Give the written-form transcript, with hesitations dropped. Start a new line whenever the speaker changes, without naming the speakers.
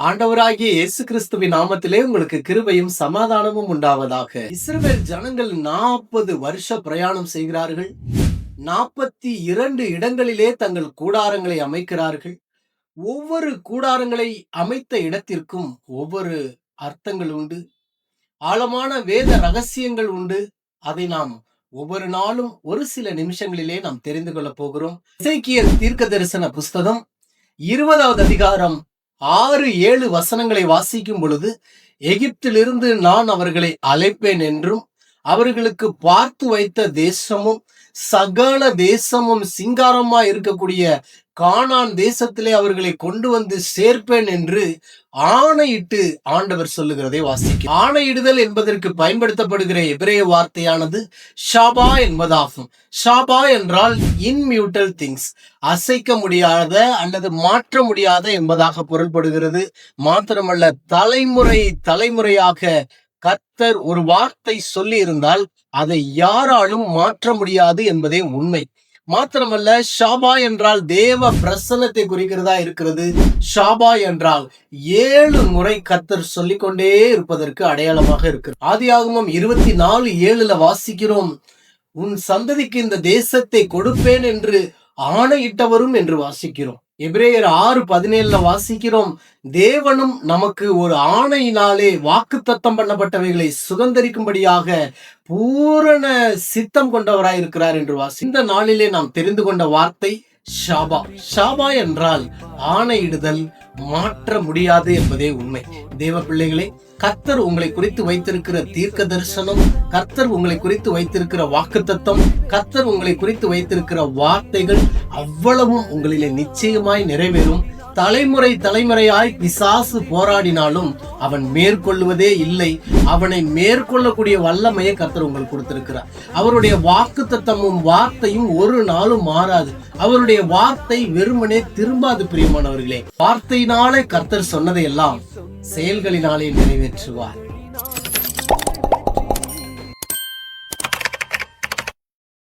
ஆண்டவராகிய இயேசு கிறிஸ்துவின் நாமத்திலே உங்களுக்கு கிருபையும் சமாதானமும் உண்டாவதாக. இஸ்ரவேல் ஜனங்கள் 40 வருஷ பிரயாணம் செய்கிறார்கள். 42 இடங்களிலே தங்கள் கூடாரங்களை அமைக்கிறார்கள். ஒவ்வொரு கூடாரங்களை அமைத்த இடத்திற்கும் ஒவ்வொரு அர்த்தங்கள் உண்டு. ஆழமான வேத ரகசியங்கள் உண்டு. அதை நாம் ஒவ்வொரு நாளும் ஒரு சில நிமிஷங்களிலே நாம் தெரிந்து கொள்ள போகிறோம். எசேக்கியேல் தீர்க்க தரிசன புஸ்தகம் 20வது அதிகாரம் 6-7 வசனங்களை வாசிக்கும் பொழுது, எகிப்திலிருந்து நான் அவர்களை அழைப்பேன் என்றும் அவர்களுக்கு பார்த்து வைத்த தேசமும் சகல தேசமும் சிங்காரமா இருக்கக்கூடிய கானான் தேசத்திலே அவர்களை கொண்டு வந்து சேர்ப்பேன் என்று ஆணையிட்டு ஆண்டவர் சொல்லுகிறதை வாசிக்க. ஆணையிடுதல் என்பதற்கு பயன்படுத்தப்படுகிற எபிரேய வார்த்தையானது ஷாபா என்பதாகும். ஷாபா என்றால் இன்மியூட்டல் திங்ஸ், அசைக்க முடியாத அல்லது மாற்ற முடியாத என்பதாக பொருள்படுகிறது. மாத்திரமல்ல, தலைமுறையாக கர்த்தர் ஒரு வார்த்தை சொல்லி இருந்தால் அதை யாராலும் மாற்ற முடியாது என்பதே உண்மை. மாத்திரமல்ல, ஷாபா என்றால் தேவ பிரசன்னத்தை குறிக்கிறதா இருக்கிறது. ஷாபா என்றால் 7 முறை கர்த்தர் சொல்லிக்கொண்டே இருப்பதற்கு அடையாளமாக இருக்கு. ஆதியாகமம் 24:7 வாசிக்கிறோம், உன் சந்ததிக்கு இந்த தேசத்தை கொடுப்பேன் என்று ஆணையிட்டவரும் என்று வாசிக்கிறோம். எபிரேயர் 6:17 வாசிக்கிறோம், தேவனும் நமக்கு ஒரு ஆணையினாலே வாக்குத்தத்தம் பண்ணப்பட்டவைகளை சுதந்தரிக்கும்படியாக பூரண சித்தம் கொண்டவராய் இருக்கிறார் என்று இந்த நாளிலே நாம் தெரிந்து கொண்ட வார்த்தை ஷாபா. ஷாபா என்றால் ஆணையிடுதல், மாற்ற முடியாது என்பதே உண்மை. தேவ பிள்ளைகளே, கர்த்தர் உங்களை குறித்து வைத்திருக்கிற தீர்க்க தரிசனம், கர்த்தர் உங்களை குறித்து வைத்திருக்கிற வாக்குத்தத்தம், கர்த்தர் உங்களை குறித்து வைத்திருக்கிற வார்த்தைகள் அவ்வளவும் உங்களிலே நிச்சயமாய் நிறைவேறும். தலைமுறையாய் பிசாசு போராடினாலும் அவன் மேற்கொள்வதே இல்லை. அவனை மேற்கொள்ளக்கூடிய வல்லமையை கர்த்தர் உங்களுக்கு கொடுத்திருக்கிறார். அவருடைய வாக்குத்தத்தமும் வார்த்தையும் ஒரு நாளும் மாறாது. அவருடைய வார்த்தை வெறுமனே திரும்பாது. பிரியமானவர்களே, வார்த்தையினாலே கர்த்தர் சொன்னதை எல்லாம் செயல்களினாலே நிறைவேற்றுவார்.